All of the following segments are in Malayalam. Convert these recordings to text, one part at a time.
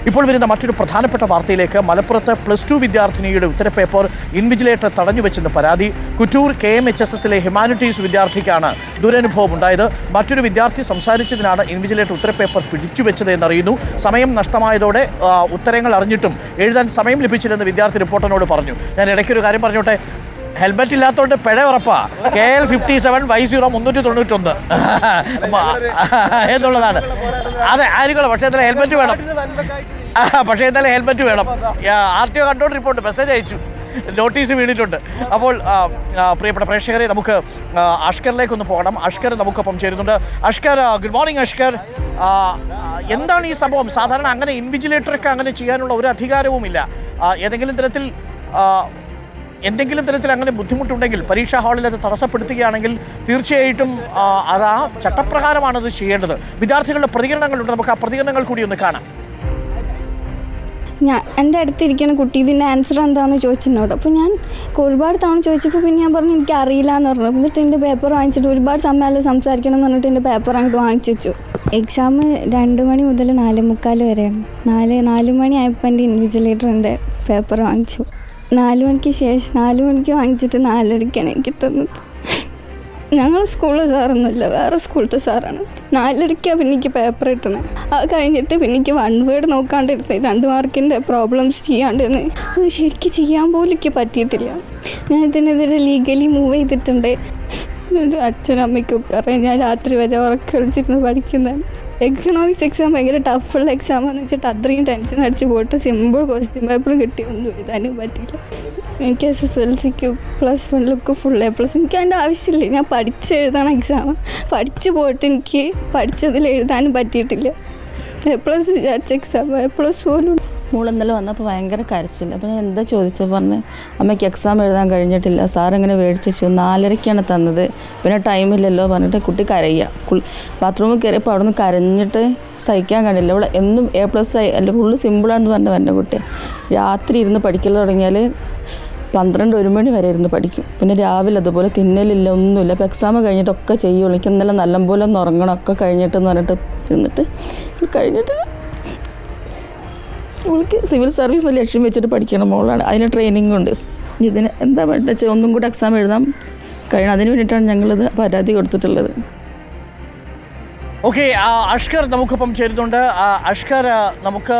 ഇപ്പോൾ വരുന്ന മറ്റൊരു പ്രധാനപ്പെട്ട വാർത്തയിലേക്ക്. മലപ്പുറത്ത് +2 വിദ്യാർത്ഥിനിയുടെ ഉത്തരപേപ്പർ ഇൻവിജിലേറ്റർ തടഞ്ഞുവെച്ചെന്ന് പരാതി. കുറ്റൂർ KMHSSലെ ഹ്യൂമാനിറ്റീസ് വിദ്യാർത്ഥിക്കാണ് ദുരനുഭവം ഉണ്ടായത്. മറ്റൊരു വിദ്യാർത്ഥി സംസാരിച്ചതിനാണ് ഇൻവിജിലേറ്റർ ഉത്തരപേപ്പർ പിടിച്ചുവെച്ചത് എന്നറിയുന്നു. സമയം നഷ്ടമായതോടെ ഉത്തരങ്ങൾ അറിഞ്ഞിട്ടും എഴുതാൻ സമയം ലഭിച്ചില്ലെന്ന് വിദ്യാർത്ഥി റിപ്പോർട്ടറിനോട് പറഞ്ഞു. ഞാൻ ഇടയ്ക്കൊരു കാര്യം പറഞ്ഞോട്ടെ, ഹെൽമെറ്റ് ഇല്ലാത്തതുകൊണ്ട് പിഴ ഉറപ്പാ. KL 57Y0391 എന്നുള്ളതാണ്. അതെ, ആയിരിക്കണം. പക്ഷേ എന്തായാലും ഹെൽമെറ്റ് വേണം. RTO കണ്ടോണ്ട് റിപ്പോർട്ട് മെസ്സേജ് അയച്ചു, നോട്ടീസ് വീണിട്ടുണ്ട്. അപ്പോൾ പ്രിയപ്പെട്ട പ്രേക്ഷകരെ, നമുക്ക് അഷ്കറിലേക്കൊന്ന് പോകണം. അഷ്കർ നമുക്കൊപ്പം ചേരുന്നുണ്ട്. Ashkar, good morning Ashkar. എന്താണ് ഈ സംഭവം? സാധാരണ അങ്ങനെ ഇൻവിജിലേറ്റർക്ക് അങ്ങനെ ചെയ്യാനുള്ള ഒരു അധികാരവുമില്ല. എന്തെങ്കിലും തരത്തിൽ അങ്ങനെ ബുദ്ധിമുട്ടുണ്ടെങ്കിൽ പരീക്ഷാ ഹാളിൽ അത് തടസ്സപ്പെടുത്തുകയാണെങ്കിൽ തീർച്ചയായിട്ടും അത് ആ ചട്ടപ്രകാരമാണ് അത് ചെയ്യേണ്ടത്. വിദ്യാർത്ഥികളുടെ പ്രതികരണങ്ങളുണ്ട്, നമുക്ക് ആ പ്രതികരണങ്ങൾ കൂടി ഒന്ന് കാണാം. എൻ്റെ അടുത്തിരിക്കുന്ന കുട്ടി ഇതിൻ്റെ ആൻസർ എന്താണെന്ന് ചോദിച്ചിട്ടുണ്ടോ. അപ്പോൾ ഞാൻ ഒരുപാട് തവണ ചോദിച്ചപ്പോൾ പിന്നെ ഞാൻ പറഞ്ഞു എനിക്ക് അറിയില്ല എന്ന് പറഞ്ഞു. എന്നിട്ട് എൻ്റെ പേപ്പർ വാങ്ങിച്ചിട്ട് ഒരുപാട് സമയം സംസാരിക്കണം എന്ന് പറഞ്ഞിട്ട് എൻ്റെ പേപ്പർ അങ്ങോട്ട് വാങ്ങിച്ചു വെച്ചു. എക്സാം 2 മണി മുതൽ 4:45 വരെയാണ്. 4 മണി ആയപ്പോൾ എൻ്റെ ഇൻവിജിലേറ്ററിൻ്റെ പേപ്പർ വാങ്ങിച്ചു. 4 മണിക്ക് ശേഷം 4 മണിക്ക് വാങ്ങിച്ചിട്ട് 4:30 എനിക്ക് തന്നത്. ഞങ്ങൾ സ്കൂളിൽ സാറൊന്നുമില്ല, വേറെ സ്കൂളത്തെ സാറാണ്. 4:30 പിന്നെ എനിക്ക് പേപ്പർ കിട്ടണേ. അത് കഴിഞ്ഞിട്ട് പിന്നെ എനിക്ക് 1 വേർഡ് നോക്കാണ്ടിരുന്നത്, 2 മാർക്കിൻ്റെ പ്രോബ്ലംസ് ചെയ്യാണ്ടിരുന്നത്. അത് ശരിക്കും ചെയ്യാൻ പോലും എനിക്ക് പറ്റിയിട്ടില്ല. ഞാൻ ഇതിനെതിരെ ലീഗലി മൂവ് ചെയ്തിട്ടുണ്ട്. അച്ഛനും അമ്മയ്ക്കൊക്കെ അറിയാം ഞാൻ രാത്രി വരെ ഉറക്കളിച്ചിരുന്ന് പഠിക്കുന്നതാണ്. എക്കണോമിക്സ് എക്സാം ഭയങ്കര ടഫുള്ള എക്സാമാണെന്ന് വെച്ചിട്ട് അത്രയും ടെൻഷൻ അടിച്ച് പോയിട്ട് സിമ്പിൾ ക്വസ്റ്റ്യൻ പേപ്പർ കിട്ടിയൊന്നും എഴുതാനും പറ്റിയില്ല. എനിക്ക് SSLCക്ക് +1 ഫുൾ A+. എനിക്ക് അതിൻ്റെ ആവശ്യമില്ല. ഞാൻ പഠിച്ചെഴുതണ എക്സാം. പഠിച്ചു പോയിട്ട് എനിക്ക് പഠിച്ചതിൽ എഴുതാനും പറ്റിയിട്ടില്ല. A+ വിചാരിച്ച എക്സാം A+ പോലും. മോളിന്നലെ വന്നപ്പോൾ ഭയങ്കര കരച്ചില്ല. അപ്പോൾ ഞാൻ എന്താ ചോദിച്ചത് പറഞ്ഞ് അമ്മയ്ക്ക് എക്സാം എഴുതാൻ കഴിഞ്ഞിട്ടില്ല, സാറിങ്ങനെ മേടിച്ചു 4:30 തന്നത്, പിന്നെ ടൈമില്ലല്ലോ പറഞ്ഞിട്ട് കുട്ടി കരയുക. ബാത്റൂമിൽ കയറിയപ്പോൾ അവിടെ നിന്ന് കരഞ്ഞിട്ട് സഹിക്കാൻ കഴിയില്ല. ഇവിടെ എന്നും A+ അല്ല ഫുള്ള് സിമ്പിളാണെന്ന് പറഞ്ഞ എൻ്റെ കുട്ടി രാത്രി ഇരുന്ന് പഠിക്കൽ തുടങ്ങിയാൽ 12-1 മണി വരെ ഇരുന്ന് പഠിക്കും. പിന്നെ രാവിലെ അതുപോലെ തിന്നലില്ല, ഒന്നുമില്ല. അപ്പോൾ എക്സാം കഴിഞ്ഞിട്ടൊക്കെ ചെയ്യുള്ളൂ. എനിക്ക് ഇന്നലെ നല്ലപോലെ ഒന്ന് ഉറങ്ങണം ഒക്കെ കഴിഞ്ഞിട്ടെന്ന് പറഞ്ഞിട്ട് കഴിഞ്ഞിട്ട് അവൾക്ക് സിവിൽ സർവീസ് ലക്ഷ്യം വെച്ചിട്ട് പഠിക്കണം മോളാണ്. അതിന് ട്രെയിനിങ് ഉണ്ട്. ഇതിന് എന്താ വേണ്ടത് ഒന്നും കൂടെ എക്സാം എഴുതാൻ കഴിയണം. അതിന് വേണ്ടിയിട്ടാണ് ഞങ്ങളിത് പരാതി കൊടുത്തിട്ടുള്ളത്. ഓക്കെ, അഷ്കർ നമുക്കൊപ്പം ചേരുന്നുണ്ട്. അഷ്കർ, നമുക്ക്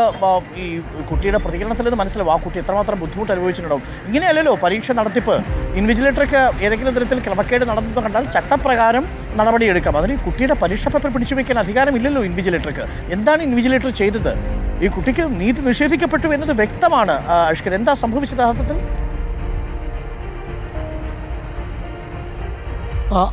ഈ കുട്ടിയുടെ പ്രതികരണത്തിൽ നിന്ന് മനസ്സിലാവും ആ കുട്ടി എത്രമാത്രം ബുദ്ധിമുട്ട് അനുഭവിച്ചിട്ടുണ്ടാവും. ഇങ്ങനെയല്ലല്ലോ പരീക്ഷ നടത്തിപ്പ്. ഇൻവിജിലേറ്റർക്ക് ഏതെങ്കിലും തരത്തിൽ ക്രമക്കേട് നടന്നത് കണ്ടാൽ ചട്ടപ്രകാരം നടപടിയെടുക്കാം. അതിന് കുട്ടിയുടെ പരീക്ഷാ പേപ്പർ പിടിച്ചു വയ്ക്കാൻ അധികാരമില്ലല്ലോ ഇൻവിജിലേറ്റർക്ക്. എന്താണ് ഇൻവിജിലേറ്റർ ചെയ്തത്? ഈ കുട്ടിക്ക് നീതി നിഷേധിക്കപ്പെട്ടു എന്നത് വ്യക്തമാണ്. അഷ്കർ, എന്താ സംഭവിച്ചത് യഥാർത്ഥത്തിൽ?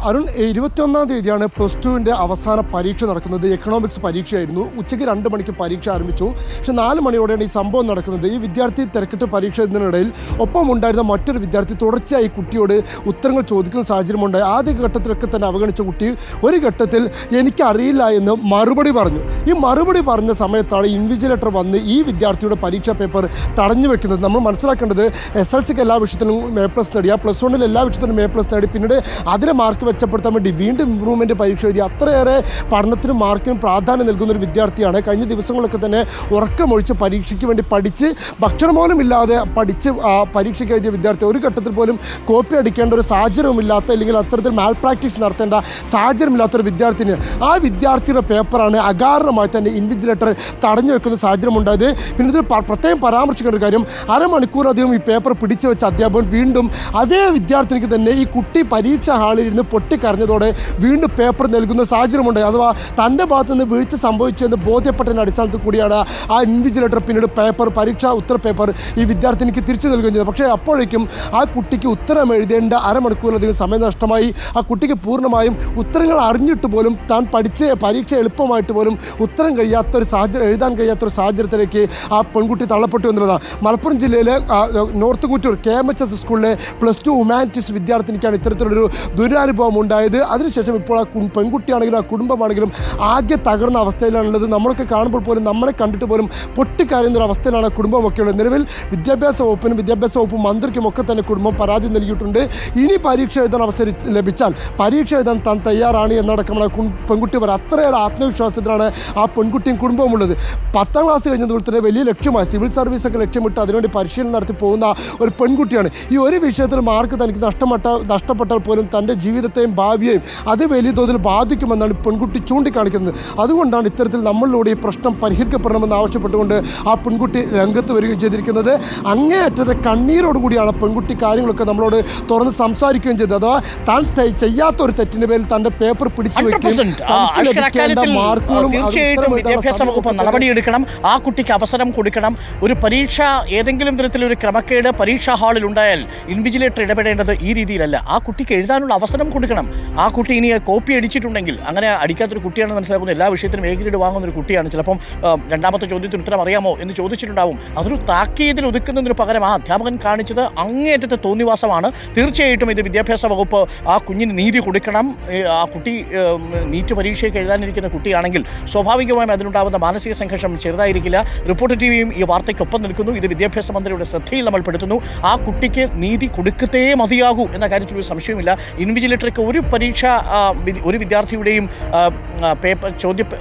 അരുൺ, 21-ാം തീയതിയാണ് +2വിൻ്റെ അവസാന പരീക്ഷ നടക്കുന്നത്. എക്കണോമിക്സ് പരീക്ഷയായിരുന്നു. ഉച്ചയ്ക്ക് 2 മണിക്ക് പരീക്ഷ ആരംഭിച്ചു. പക്ഷെ 4 മണിയോടെയാണ് ഈ സംഭവം നടക്കുന്നത്. ഈ വിദ്യാർത്ഥി തിരക്കിട്ട് പരീക്ഷ എഴുതുന്നതിനിടയിൽ ഒപ്പം ഉണ്ടായിരുന്ന മറ്റൊരു വിദ്യാർത്ഥി തുടർച്ചയായി കുട്ടിയോട് ഉത്തരങ്ങൾ ചോദിക്കുന്ന സാഹചര്യമുണ്ടായി. ആദ്യ ഘട്ടത്തിലൊക്കെ തന്നെ അവഗണിച്ച കുട്ടി ഒരു ഘട്ടത്തിൽ എനിക്കറിയില്ല എന്ന് മറുപടി പറഞ്ഞു. ഈ മറുപടി പറഞ്ഞ സമയത്താണ് ഇൻവിജിലേറ്റർ വന്ന് ഈ വിദ്യാർത്ഥിയുടെ പരീക്ഷാ പേപ്പർ തടഞ്ഞു വെക്കുന്നത്. നമ്മൾ മനസ്സിലാക്കേണ്ടത് SSLCക്ക് എല്ലാ വിഷയത്തിനും A+ നേടി, +1 എല്ലാ വിഷയത്തിനും A+ നേടി, പിന്നീട് അതിനെ മാർക്ക് മെച്ചപ്പെടുത്താൻ വേണ്ടി വീണ്ടും ഇമ്പ്രൂവ്മെൻറ്റ് പരീക്ഷ എഴുതി അത്രയേറെ പഠനത്തിനും മാർക്കിനും പ്രാധാന്യം നൽകുന്ന ഒരു വിദ്യാർത്ഥിയാണ്. കഴിഞ്ഞ ദിവസങ്ങളൊക്കെ തന്നെ ഉറക്കമൊഴിച്ച് പരീക്ഷയ്ക്ക് വേണ്ടി പഠിച്ച് ഭക്ഷണം പോലും ഇല്ലാതെ പഠിച്ച് പരീക്ഷയ്ക്ക് എഴുതിയ വിദ്യാർത്ഥി. ഒരു ഘട്ടത്തിൽ പോലും കോപ്പി അടിക്കേണ്ട ഒരു സാഹചര്യമില്ലാത്ത, അല്ലെങ്കിൽ അത്തരത്തിൽ മാൽ പ്രാക്ടീസ് നടത്തേണ്ട സാഹചര്യമില്ലാത്തൊരു വിദ്യാർത്ഥിന് ആ വിദ്യാർത്ഥിയുടെ പേപ്പറാണ് അകാരണമായി തന്നെ ഇൻവിജിലേറ്റർ തടഞ്ഞു വെക്കുന്ന സാഹചര്യമുണ്ടായത്. പിന്നെ ഇതിൽ പ്രത്യേകം പരാമർശിക്കേണ്ട ഒരു കാര്യം, അരമണിക്കൂറധികം ഈ പേപ്പർ പിടിച്ചു വെച്ച അധ്യാപകൻ വീണ്ടും അതേ വിദ്യാർത്ഥിനിക്ക് തന്നെ ഈ കുട്ടി പരീക്ഷാ ഹാളിൽ ഇരുന്ന് പൊട്ടിക്കരഞ്ഞതോടെ വീണ്ടും പേപ്പർ നൽകുന്ന സാഹചര്യമുണ്ട്. അഥവാ തൻ്റെ ഭാഗത്തു നിന്ന് വീഴ്ച സംഭവിച്ചെന്ന് ബോധ്യപ്പെട്ടതിൻ്റെ അടിസ്ഥാനത്തിൽ കൂടിയാണ് ആ ഇൻവിജിലേറ്റർ പിന്നീട് പരീക്ഷാ ഉത്തര പേപ്പർ ഈ വിദ്യാർത്ഥിനിക്ക് തിരിച്ചു നൽകുകയും ചെയ്തത്. പക്ഷേ അപ്പോഴേക്കും ആ കുട്ടിക്ക് ഉത്തരം എഴുതേണ്ട അരമണിക്കൂറിലധികം സമയം നഷ്ടമായി. ആ കുട്ടിക്ക് പൂർണ്ണമായും ഉത്തരങ്ങൾ അറിഞ്ഞിട്ട് പോലും താൻ പഠിച്ച പരീക്ഷ എളുപ്പമായിട്ട് പോലും ഉത്തരം എഴുതാൻ കഴിയാത്തൊരു സാഹചര്യത്തിലേക്ക് ആ പെൺകുട്ടി തള്ളപ്പെട്ടു എന്നുള്ളതാണ്. മലപ്പുറം ജില്ലയിലെ നോർത്ത് കുറ്റൂർ KMHS സ്കൂളിലെ +2 ഹ്യൂമാനിറ്റീസ് വിദ്യാർത്ഥിനിക്കാണ് ഇത്തരത്തിലൊരു ദുരനുഭവം ദുരനുഭവം ഉണ്ടായത്. അതിനുശേഷം ഇപ്പോൾ ആ പെൺകുട്ടിയാണെങ്കിലും ആ കുടുംബമാണെങ്കിലും ആകെ തകർന്ന അവസ്ഥയിലാണുള്ളത്. നമ്മളൊക്കെ കാണുമ്പോൾ പോലും നമ്മളെ കണ്ടിട്ട് പോലും പൊട്ടിക്കരയുന്ന ഒരു അവസ്ഥയിലാണ് കുടുംബമൊക്കെ ഉള്ളത്. നിലവിൽ വിദ്യാഭ്യാസ വകുപ്പ് മന്ത്രിക്കുമൊക്കെ തന്നെ കുടുംബം പരാതി നൽകിയിട്ടുണ്ട്. ഇനി പരീക്ഷ എഴുതാൻ അവസരം ലഭിച്ചാൽ പരീക്ഷ എഴുതാൻ താൻ തയ്യാറാണ് എന്നടക്കമുള്ള പെൺകുട്ടി പറ അത്രയേറെ ആത്മവിശ്വാസത്തിലാണ് ആ പെൺകുട്ടിയും കുടുംബവും ഉള്ളത്. 10ാം ക്ലാസ് കഴിഞ്ഞതുപോലെ തന്നെ വലിയ ലക്ഷ്യമായി സിവിൽ സർവീസൊക്കെ ലക്ഷ്യമിട്ട് അതിനുവേണ്ടി പരിശീലനം നടത്തി പോകുന്ന ഒരു പെൺകുട്ടിയാണ്. ഈ ഒരു വിഷയത്തിൽ മാർക്ക് തനിക്ക് നഷ്ടപ്പെട്ടാൽ പോലും തൻ്റെ ജീവിതത്തെയും ഭാവിയെയും അത് വലിയ തോതിൽ ബാധിക്കുമെന്നാണ് പെൺകുട്ടി ചൂണ്ടിക്കാണിക്കുന്നത്. അതുകൊണ്ടാണ് ഇത്തരത്തിൽ നമ്മളിലൂടെ ഈ പ്രശ്നം പരിഹരിക്കപ്പെടണമെന്ന് ആവശ്യപ്പെട്ടുകൊണ്ട് ആ പെൺകുട്ടി രംഗത്ത് വരികയും ചെയ്തിരിക്കുന്നത്. അങ്ങേയറ്റത്തെ കണ്ണീരോടുകൂടിയാണ് പെൺകുട്ടി കാര്യങ്ങളൊക്കെ നമ്മളോട് തുറന്ന് സംസാരിക്കുകയും ചെയ്തത്. അഥവാ താൻ ചെയ്യാത്ത ഒരു തെറ്റിന്റെ പേരിൽ തൻ്റെ പേപ്പർ പിടിച്ചു വയ്ക്കുകയും തീർച്ചയായിട്ടും വിദ്യാഭ്യാസ വകുപ്പ് നടപടിയെടുക്കണം. ആ കുട്ടിക്ക് അവസരം കൊടുക്കണം. ഒരു പരീക്ഷ ഏതെങ്കിലും തരത്തിലൊരു ക്രമക്കേട് പരീക്ഷാ ഹാളിൽ ഉണ്ടായാൽ ഇൻവിജിലേറ്റർ ഇടപെടേണ്ടത് ഈ രീതിയിലല്ല. ആ കുട്ടിക്ക് എഴുതാനുള്ള അവസരം കൊടുക്കണം. ആ കുട്ടി ഇനി കോപ്പി അടിച്ചിട്ടുണ്ടെങ്കിൽ, അങ്ങനെ അടിക്കാത്തൊരു കുട്ടിയാണെന്ന് മനസ്സിലാക്കുന്നു, എല്ലാ വിഷയത്തിനും A ഗ്രേഡ് വാങ്ങുന്ന ഒരു കുട്ടിയാണ്, ചിലപ്പം രണ്ടാമത്തെ ചോദ്യത്തിന് ഉത്തരം അറിയാമോ എന്ന് ചോദിച്ചിട്ടുണ്ടാവും. അതൊരു താക്കീതിൽ ഒതുക്കുന്നതിന് പകരം ആ അധ്യാപകൻ കാണിച്ചത് അങ്ങേയറ്റത്തെ തോന്നിവാസമാണ്. തീർച്ചയായിട്ടും ഇത് വിദ്യാഭ്യാസ വകുപ്പ് ആ കുഞ്ഞിന് നീതി കൊടുക്കണം. ആ കുട്ടി നീറ്റ് പരീക്ഷയ്ക്ക് എഴുതാനിരിക്കുന്ന കുട്ടിയാണെങ്കിൽ സ്വാഭാവികമായും അതിലുണ്ടാകുന്ന മാനസിക സംഘർഷം ചെറുതായിരിക്കില്ല. റിപ്പോർട്ടർ TVയും ഈ വാർത്തയ്ക്കൊപ്പം നിൽക്കുന്നു. ഇത് വിദ്യാഭ്യാസ മന്ത്രിയുടെ ശ്രദ്ധയിൽ നമ്മൾ പെടുത്തുന്നു. ആ കുട്ടിക്ക് നീതി കൊടുക്കത്തേ മതിയാകൂ എന്ന കാര്യത്തിൽ ഒരു സംശയമില്ല. ഇൻവിജിലേറ്റർക്ക് ഒരു വിദ്യാർത്ഥിയുടെയും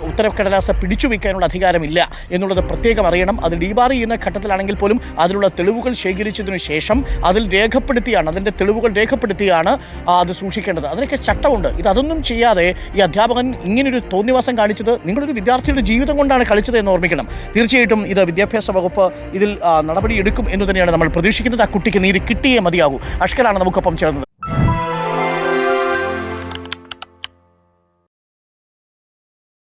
ഉത്തരക്കടലാസ് പിടിച്ചു വയ്ക്കാനുള്ള അധികാരമില്ല എന്നുള്ളത് പ്രത്യേകം അറിയണം. അത് ഡീബാർ ചെയ്യുന്ന ഘട്ടത്തിലാണെങ്കിൽ പോലും അതിലുള്ള തെളിവുകൾ ശേഖരിച്ചതിനു ശേഷം അതിൻ്റെ തെളിവുകൾ രേഖപ്പെടുത്തിയാണ് അത് സൂക്ഷിക്കേണ്ടത്. അതിനൊക്കെ ചട്ടമുണ്ട്. അതൊന്നും ചെയ്യാതെ ഈ അധ്യാപകൻ ഇങ്ങനൊരു തോന്നിവാസം കാണിച്ചത് നിങ്ങളൊരു വിദ്യാർത്ഥിയുടെ ജീവിതം കൊണ്ടാണ് കളിച്ചത് എന്ന് ഓർമ്മിക്കണം. തീർച്ചയായിട്ടും ഇത് വിദ്യാഭ്യാസ വകുപ്പ് ഇതിൽ നടപടിയെടുക്കും എന്ന് തന്നെയാണ് നമ്മൾ പ്രതീക്ഷിക്കുന്നത്. ആ കുട്ടിക്ക് നീതി കിട്ടിയേ മതിയാകൂ. അഷ്കലാണ് നമുക്കൊപ്പം ചേർന്നത്.